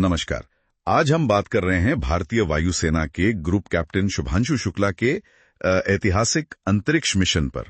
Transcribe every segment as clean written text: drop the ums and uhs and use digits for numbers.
नमस्कार। आज हम बात कर रहे हैं भारतीय वायुसेना के ग्रुप कैप्टन शुभांशु शुक्ला के ऐतिहासिक अंतरिक्ष मिशन पर।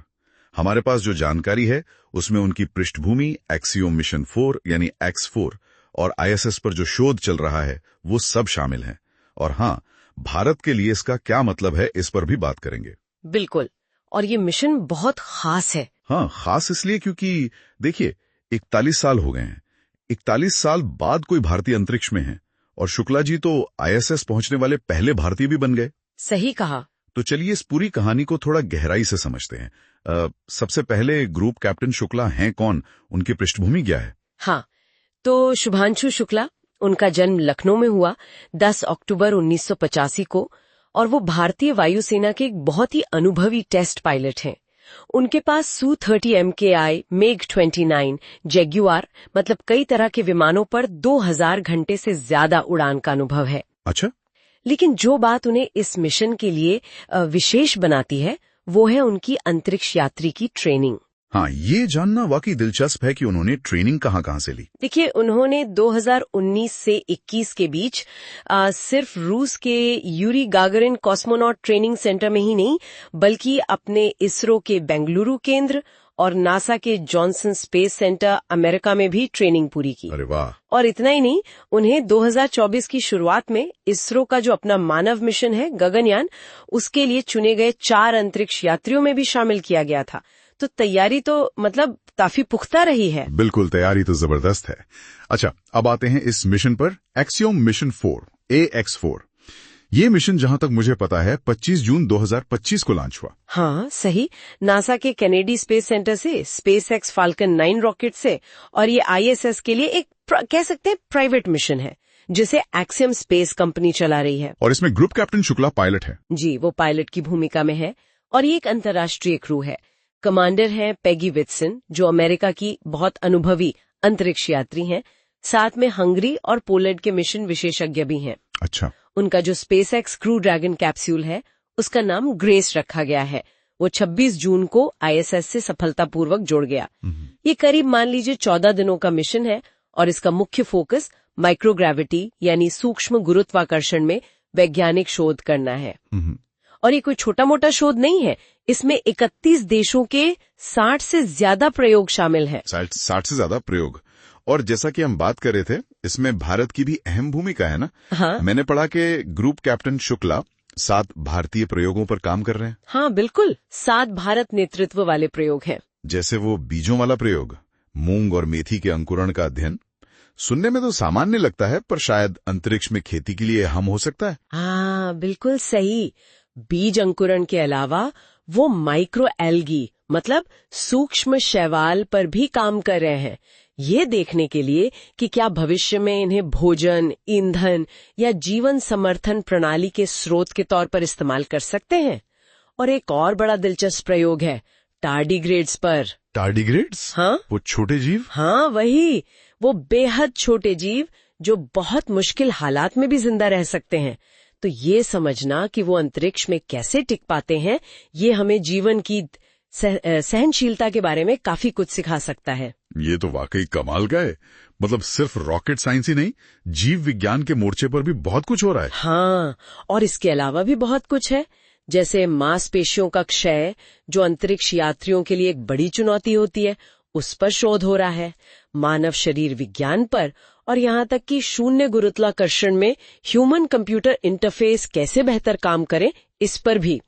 हमारे पास जो जानकारी है उसमें उनकी पृष्ठभूमि, एक्सियोम मिशन 4 यानी X4 और ISS पर जो शोध चल रहा है वो सब शामिल हैं। और हाँ, भारत के लिए इसका क्या मतलब है इस पर भी बात करेंगे। बिल्कुल। और ये मिशन बहुत खास है। हाँ, खास इसलिए क्योंकि देखिए 41 साल हो गए हैं। 41 साल बाद कोई भारतीय अंतरिक्ष में है और शुक्ला जी तो ISS पहुंचने वाले पहले भारतीय भी बन गए। सही कहा। तो चलिए इस पूरी कहानी को थोड़ा गहराई से समझते हैं। सबसे पहले ग्रुप कैप्टन शुक्ला हैं कौन, उनकी पृष्ठभूमि क्या है? हाँ, तो शुभांशु शुक्ला, उनका जन्म लखनऊ में हुआ 10 अक्टूबर 1985 को और वो भारतीय वायुसेना के एक बहुत ही अनुभवी टेस्ट पायलट हैं। उनके पास Su-30 MKI, MiG-29, जैग्युआर मतलब कई तरह के विमानों पर 2000 घंटे से ज्यादा उड़ान का अनुभव है। अच्छा। लेकिन जो बात उन्हें इस मिशन के लिए विशेष बनाती है वो है उनकी अंतरिक्ष यात्री की ट्रेनिंग। हाँ, ये जानना वाकई दिलचस्प है कि उन्होंने ट्रेनिंग कहाँ से ली। देखिए, उन्होंने 2019 से 21 के बीच सिर्फ रूस के Yuri Gagarin cosmonaut training centre में ही नहीं, बल्कि अपने इसरो के बेंगलुरु केंद्र और नासा के जॉनसन स्पेस सेंटर अमेरिका में भी ट्रेनिंग पूरी की। अरे वाह। और इतना ही नहीं, उन्हें 2024 की शुरुआत में इसरो का जो अपना मानव मिशन है गगनयान, उसके लिए चुने गए 4 अंतरिक्ष यात्रियों में भी शामिल किया गया था। तो तैयारी तो मतलब काफी पुख्ता रही है। बिल्कुल, तैयारी तो जबरदस्त है। अच्छा, अब आते हैं इस मिशन पर, एक्सियोम मिशन 4 AX4। ये मिशन जहां तक मुझे पता है 25 जून 2025 को लॉन्च हुआ। हाँ, सही। नासा के केनेडी स्पेस सेंटर से SpaceX फाल्कन 9 रॉकेट से, और ये ISS के लिए एक कह सकते हैं प्राइवेट मिशन है जिसे एक्सियम स्पेस कंपनी चला रही है। और इसमें ग्रुप कैप्टन शुक्ला पायलट है। जी, वो पायलट की भूमिका में है और ये एक अंतर्राष्ट्रीय क्रू है। कमांडर हैं पेगी विट्सन, जो अमेरिका की बहुत अनुभवी अंतरिक्ष यात्री हैं। साथ में हंगरी और पोलैंड के मिशन विशेषज्ञ भी हैं। अच्छा। उनका जो SpaceX क्रू ड्रैगन कैप्सूल है उसका नाम ग्रेस रखा गया है। वो 26 जून को ISS से सफलतापूर्वक जुड़ गया। ये करीब मान लीजिए 14 दिनों का मिशन है और इसका मुख्य फोकस माइक्रोग्रेविटी यानी सूक्ष्म गुरुत्वाकर्षण में वैज्ञानिक शोध करना है। और ये कोई छोटा मोटा शोध नहीं है, इसमें 31 देशों के 60 से ज्यादा प्रयोग शामिल हैं। 60 से ज्यादा प्रयोग। और जैसा कि हम बात कर रहे थे, इसमें भारत की भी अहम भूमिका है ना? हाँ। मैंने पढ़ा कि ग्रुप कैप्टन शुक्ला 7 भारतीय प्रयोगों पर काम कर रहे हैं। हाँ बिल्कुल, 7 भारत नेतृत्व वाले प्रयोग हैं। जैसे वो बीजों वाला प्रयोग, मूंग और मेथी के अंकुरण का अध्ययन। सुनने में तो सामान्य लगता है, पर शायद अंतरिक्ष में खेती के लिए अहम हो सकता है। हाँ बिल्कुल सही। बीज अंकुरण के अलावा वो माइक्रो एल्गी मतलब सूक्ष्म शैवाल पर भी काम कर रहे हैं, ये देखने के लिए कि क्या भविष्य में इन्हें भोजन, ईंधन या जीवन समर्थन प्रणाली के स्रोत के तौर पर इस्तेमाल कर सकते हैं। और एक और बड़ा दिलचस्प प्रयोग है टार्डिग्रेड्स पर। टार्डिग्रेड्स? हाँ, वो छोटे जीव? हाँ वही, वो बेहद छोटे जीव जो बहुत मुश्किल हालात में भी जिंदा रह सकते हैं। तो ये समझना कि वो अंतरिक्ष में कैसे टिक पाते हैं, ये हमें जीवन की सहनशीलता के बारे में काफी कुछ सिखा सकता है। ये तो वाकई कमाल का है। मतलब सिर्फ रॉकेट साइंस ही नहीं, जीव विज्ञान के मोर्चे पर भी बहुत कुछ हो रहा है। हाँ, और इसके अलावा भी बहुत कुछ है, जैसे मांसपेशियों का क्षय, जो अंतरिक्ष यात्रियों के लिए एक बड़ी चुनौती होती है, उस पर शोध हो रहा है। मानव शरीर विज्ञान पर, और यहाँ तक कि शून्य गुरुत्वाकर्षण में ह्यूमन कंप्यूटर इंटरफेस कैसे बेहतर काम करे, इस पर भी।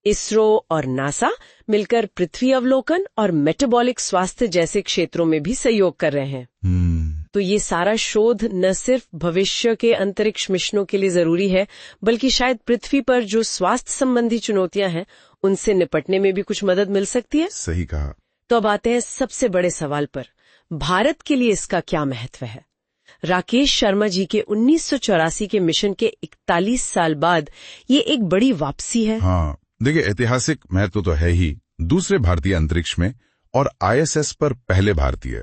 इसरो और नासा मिलकर पृथ्वी अवलोकन और मेटाबॉलिक स्वास्थ्य जैसे क्षेत्रों में भी सहयोग कर रहे हैं। तो ये सारा शोध न सिर्फ भविष्य के अंतरिक्ष मिशनों के लिए जरूरी है, बल्कि शायद पृथ्वी पर जो स्वास्थ्य संबंधी चुनौतियां हैं उनसे निपटने में भी कुछ मदद मिल सकती है। सही कहा। तो अब आते हैं सबसे बड़े सवाल पर, भारत के लिए इसका क्या महत्व है? राकेश शर्मा जी के 1984 के मिशन के 41 साल बाद ये एक बड़ी वापसी है। हाँ, देखिए ऐतिहासिक महत्व तो है ही, दूसरे भारतीय अंतरिक्ष में और ISS पर पहले भारतीय,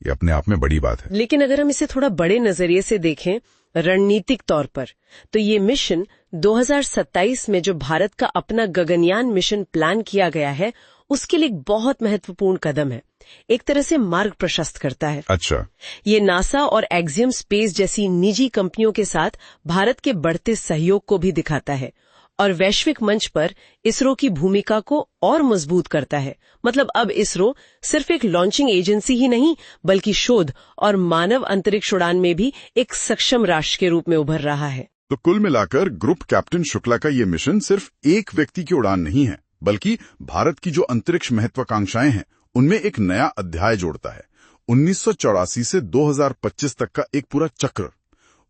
ये अपने आप में बड़ी बात है। लेकिन अगर हम इसे थोड़ा बड़े नजरिए से देखें, रणनीतिक तौर पर, तो ये मिशन 2027 में जो भारत का अपना गगनयान मिशन प्लान किया गया है उसके लिए एक बहुत महत्वपूर्ण कदम है, एक तरह से मार्ग प्रशस्त करता है। अच्छा। ये नासा और एक्सियम स्पेस जैसी निजी कंपनियों के साथ भारत के बढ़ते सहयोग को भी दिखाता है और वैश्विक मंच पर इसरो की भूमिका को और मजबूत करता है। मतलब अब इसरो सिर्फ एक लॉन्चिंग एजेंसी ही नहीं, बल्कि शोध और मानव अंतरिक्ष उड़ान में भी एक सक्षम राष्ट्र के रूप में उभर रहा है। तो कुल मिलाकर ग्रुप कैप्टन शुक्ला का ये मिशन सिर्फ एक व्यक्ति की उड़ान नहीं है, बल्कि भारत की जो अंतरिक्ष महत्वाकांक्षाएं हैं उनमें एक नया अध्याय जोड़ता है। 1984 से 2025 तक का एक पूरा चक्र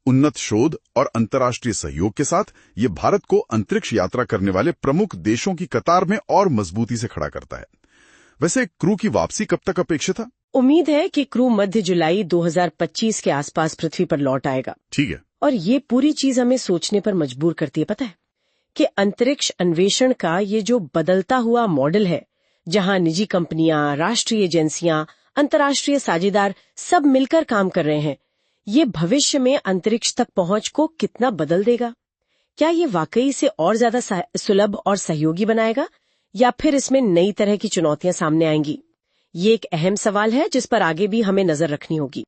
उन्नत शोध और अंतर्राष्ट्रीय सहयोग के साथ ये भारत को अंतरिक्ष यात्रा करने वाले प्रमुख देशों की कतार में और मजबूती से खड़ा करता है। वैसे क्रू की वापसी कब तक अपेक्षित है? उम्मीद है कि क्रू मध्य जुलाई 2025 के आसपास पृथ्वी पर लौट आएगा। ठीक है। और ये पूरी चीज हमें सोचने पर मजबूर करती है, पता है, कि अंतरिक्ष अन्वेषण का ये जो बदलता हुआ मॉडल है, जहां निजी कंपनियां, राष्ट्रीय एजेंसियां, अंतर्राष्ट्रीय साझेदार सब मिलकर काम कर रहे हैं, ये भविष्य में अंतरिक्ष तक पहुंच को कितना बदल देगा? क्या ये वाकई से और ज्यादा सुलभ और सहयोगी बनाएगा, या फिर इसमें नई तरह की चुनौतियां सामने आएंगी? ये एक अहम सवाल है जिस पर आगे भी हमें नजर रखनी होगी।